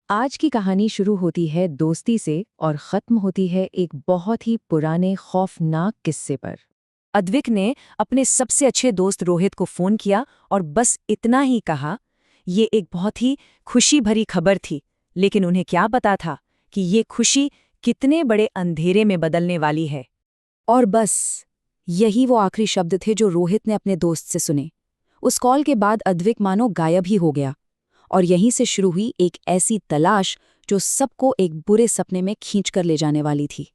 आज की कहानी शुरू होती है दोस्ती से और खत्म होती है एक बहुत ही पुराने खौफनाक किस्से पर। अद्विक ने अपने सबसे अच्छे दोस्त रोहित को फोन किया और बस इतना ही कहा। ये एक बहुत ही खुशी भरी खबर थी, लेकिन उन्हें क्या पता था कि ये खुशी कितने बड़े अंधेरे में बदलने वाली है। और बस यही वो आखिरी शब्द थे जो रोहित ने अपने दोस्त से सुने। उस कॉल के बाद अद्विक मानो गायब ही हो गया और यहीं से शुरू हुई एक ऐसी तलाश जो सबको एक बुरे सपने में खींच कर ले जाने वाली थी।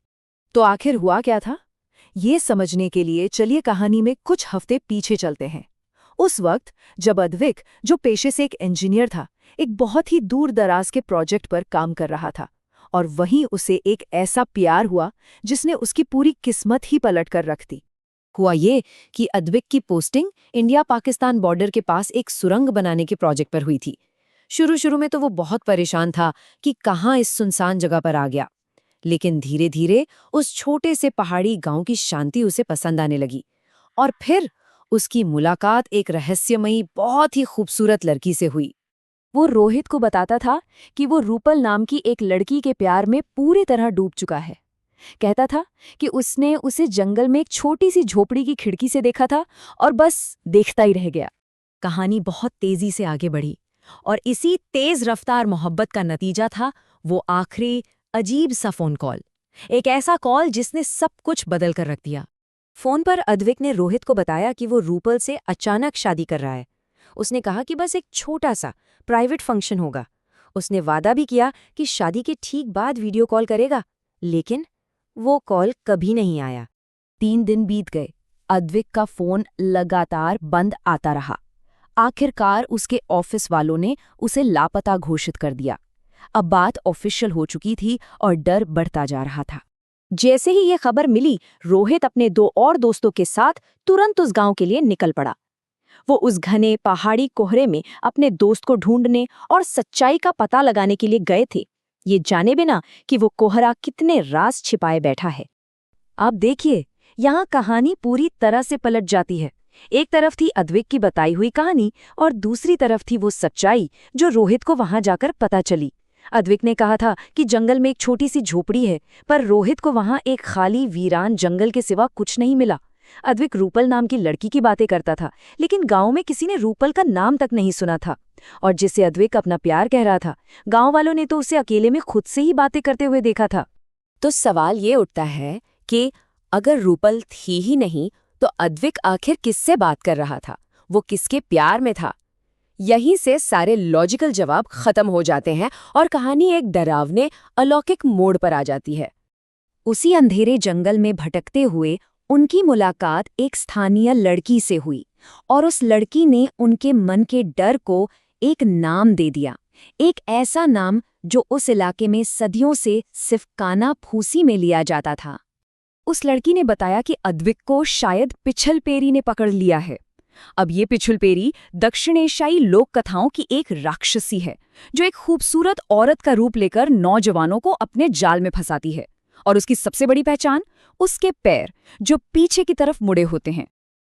तो आखिर हुआ क्या था, ये समझने के लिए चलिए कहानी में कुछ हफ्ते पीछे चलते हैं। उस वक्त जब अद्विक, जो पेशे से एक इंजीनियर था, एक बहुत ही दूर दराज के प्रोजेक्ट पर काम कर रहा था और वहीं उसे एक ऐसा प्यार हुआ जिसने उसकी पूरी किस्मत ही पलट कर रख दी। हुआ ये कि अद्विक की पोस्टिंग इंडिया पाकिस्तान बॉर्डर के पास एक सुरंग बनाने के प्रोजेक्ट पर हुई थी। शुरू शुरू में तो वो बहुत परेशान था कि कहाँ इस सुनसान जगह पर आ गया, लेकिन धीरे धीरे उस छोटे से पहाड़ी गांव की शांति उसे पसंद आने लगी। और फिर उसकी मुलाकात एक रहस्यमयी बहुत ही खूबसूरत लड़की से हुई। वो रोहित को बताता था कि वो रूपल नाम की एक लड़की के प्यार में पूरी तरह डूब चुका है। कहता था कि उसने उसे जंगल में एक छोटी सी झोपड़ी की खिड़की से देखा था और बस देखता ही रह गया। कहानी बहुत तेजी से आगे बढ़ी और इसी तेज रफ्तार मोहब्बत का नतीजा था वो आखिरी अजीब सा फोन कॉल। एक ऐसा कॉल जिसने सब कुछ बदल कर रख दिया। फोन पर अद्विक ने रोहित को बताया कि वो रूपल से अचानक शादी कर रहा है। उसने कहा कि बस एक छोटा सा प्राइवेट फंक्शन होगा। उसने वादा भी किया कि शादी के ठीक बाद वीडियो कॉल करेगा, लेकिन वो कॉल कभी नहीं आया। 3 दिन बीत गए। अद्विक का फोन लगातार बंद आता रहा। आखिरकार उसके ऑफिस वालों ने उसे लापता घोषित कर दिया। अब बात ऑफिशियल हो चुकी थी और डर बढ़ता जा रहा था। जैसे ही ये खबर मिली, रोहित अपने 2 और दोस्तों के साथ तुरंत उस गांव के लिए निकल पड़ा। वो उस घने पहाड़ी कोहरे में अपने दोस्त को ढूंढने और सच्चाई का पता लगाने के लिए गए थे, ये जाने बिना कि वो कोहरा कितने राज छिपाए बैठा है। अब देखिए, यहाँ कहानी पूरी तरह से पलट जाती है। एक तरफ थी अद्विक की बताई हुई कहानी और दूसरी तरफ थी वो सच्चाई जो रोहित को वहां जाकर पता चली। अद्विक ने कहा था कि जंगल में एक छोटी सी झोपड़ी है, पर रोहित को वहां एक खाली वीरान जंगल के सिवा कुछ नहीं मिला। अद्विक रूपल नाम की लड़की की बातें करता था, लेकिन गांव में किसी ने रूपल का नाम तक नहीं सुना था। और जिसे अद्विक अपना प्यार कह रहा था, गांव वालों ने तो उसे अकेले में खुद से ही बातें करते हुए देखा था। तो सवाल ये उठता है कि अगर रूपल थी ही नहीं तो अद्विक आखिर किससे बात कर रहा था, वो किसके प्यार में था? यहीं से सारे लॉजिकल जवाब खत्म हो जाते हैं और कहानी एक डरावने अलौकिक मोड़ पर आ जाती है। उसी अंधेरे जंगल में भटकते हुए उनकी मुलाकात एक स्थानीय लड़की से हुई और उस लड़की ने उनके मन के डर को एक नाम दे दिया। एक ऐसा नाम जो उस इलाके में सदियों से सिर्फ काना फूसी में लिया जाता था। उस लड़की ने बताया कि अद्विक को शायद पिछलपेरी ने पकड़ लिया है। अब ये पिछलपेरी दक्षिण एशियाई लोक कथाओं की एक राक्षसी है जो एक खूबसूरत औरत का रूप लेकर नौजवानों को अपने जाल में फंसाती है। और उसकी सबसे बड़ी पहचान उसके पैर, जो पीछे की तरफ मुड़े होते हैं।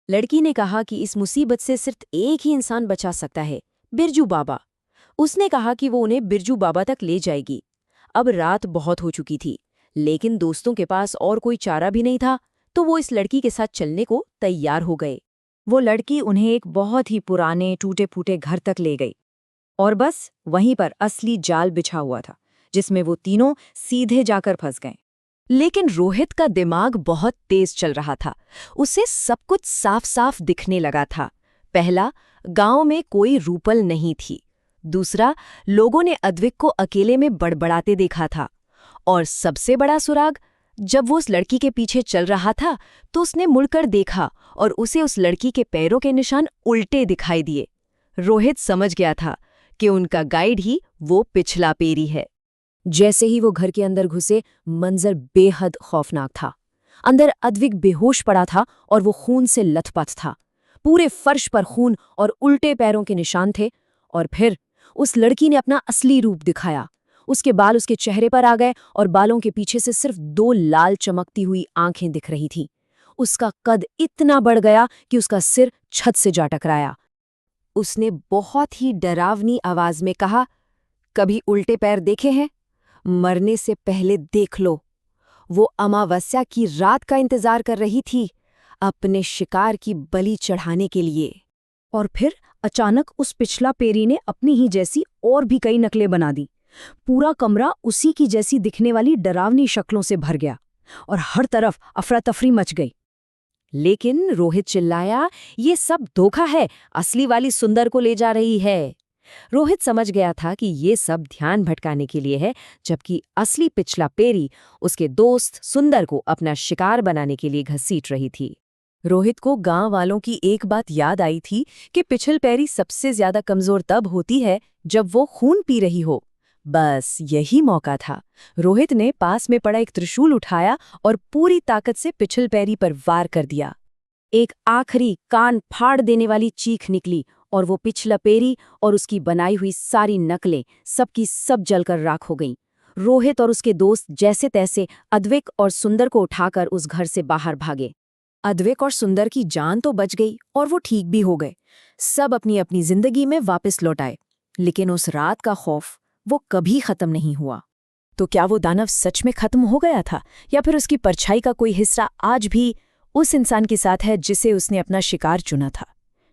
लड़की ने कहा कि इस मुसीबत से सिर्फ एक ही इंसान बचा सकता है, बिरजू बाबा। उसने कहा कि वो उन्हें बिरजू बाबा तक ले जाएगी। अब रात बहुत हो चुकी थी, लेकिन दोस्तों के पास और कोई चारा भी नहीं था, तो वो इस लड़की के साथ चलने को तैयार हो गए। वो लड़की उन्हें एक बहुत ही पुराने टूटे फूटे घर तक ले गई और बस वहीं पर असली जाल बिछा हुआ था, जिसमें वो तीनों सीधे जाकर फंस गए। लेकिन रोहित का दिमाग बहुत तेज चल रहा था। उसे सब कुछ साफ साफ दिखने लगा था। पहला, गांव में कोई रूपल नहीं थी। दूसरा, लोगों ने अद्विक को अकेले में बड़बड़ाते देखा था। और सबसे बड़ा सुराग, जब वो उस लड़की के पीछे चल रहा था तो उसने मुड़कर देखा और उसे उस लड़की के पैरों के निशान उल्टे दिखाई दिए। रोहित समझ गया था कि उनका गाइड ही वो पिछला पेरी है। जैसे ही वो घर के अंदर घुसे, मंजर बेहद खौफनाक था। अंदर अद्विक बेहोश पड़ा था और वो खून से लथपथ था। पूरे फर्श पर खून और उल्टे पैरों के निशान थे। और फिर उस लड़की ने अपना असली रूप दिखाया। उसके बाल उसके चेहरे पर आ गए और बालों के पीछे से सिर्फ 2 लाल चमकती हुई आंखें दिख रही थीं। उसका कद इतना बढ़ गया कि उसका सिर छत से जा टकराया। उसने बहुत ही डरावनी आवाज में कहा, कभी उल्टे पैर देखे हैं? मरने से पहले देख लो। वो अमावस्या की रात का इंतजार कर रही थी, अपने शिकार की बलि चढ़ाने के लिए। और फिर अचानक उस पिछला पेरी ने अपनी ही जैसी और भी कई नकलें बना दी। पूरा कमरा उसी की जैसी दिखने वाली डरावनी शक्लों से भर गया और हर तरफ अफरा तफरी मच गई। लेकिन रोहित चिल्लाया, ये सब धोखा है, असली वाली सुंदर को ले जा रही है। रोहित समझ गया था कि ये सब ध्यान भटकाने के लिए है, जबकि असली पिछला पेरी उसके दोस्त सुंदर को अपना शिकार बनाने के लिए घसीट रही थी। रोहित को गांव वालों की एक बात याद आई थी कि पिछल पैरी सबसे ज्यादा कमजोर तब होती है जब वो खून पी रही हो। बस यही मौका था। रोहित ने पास में पड़ा एक त्रिशूल उठाया और पूरी ताकत से पिछल पैरी पर वार कर दिया। एक आखिरी कान फाड़ देने वाली चीख निकली और वो पिछला पेरी और उसकी बनाई हुई सारी नकलें सबकी सब जलकर राख हो गईं। रोहित और उसके दोस्त जैसे तैसे अद्विक और सुंदर को उठाकर उस घर से बाहर भागे। अद्विक और सुंदर की जान तो बच गई और वो ठीक भी हो गए। सब अपनी अपनी जिंदगी में वापस लौट आए। लेकिन उस रात का खौफ वो कभी खत्म नहीं हुआ। तो क्या वो दानव सच में खत्म हो गया था, या फिर उसकी परछाई का कोई हिस्सा आज भी उस इंसान के साथ है जिसे उसने अपना शिकार चुना था?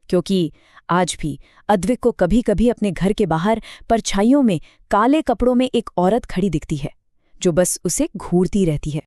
क्योंकि आज भी अद्विक को कभी कभी अपने घर के बाहर परछाइयों में काले कपड़ों में एक औरत खड़ी दिखती है, जो बस उसे घूरती रहती है।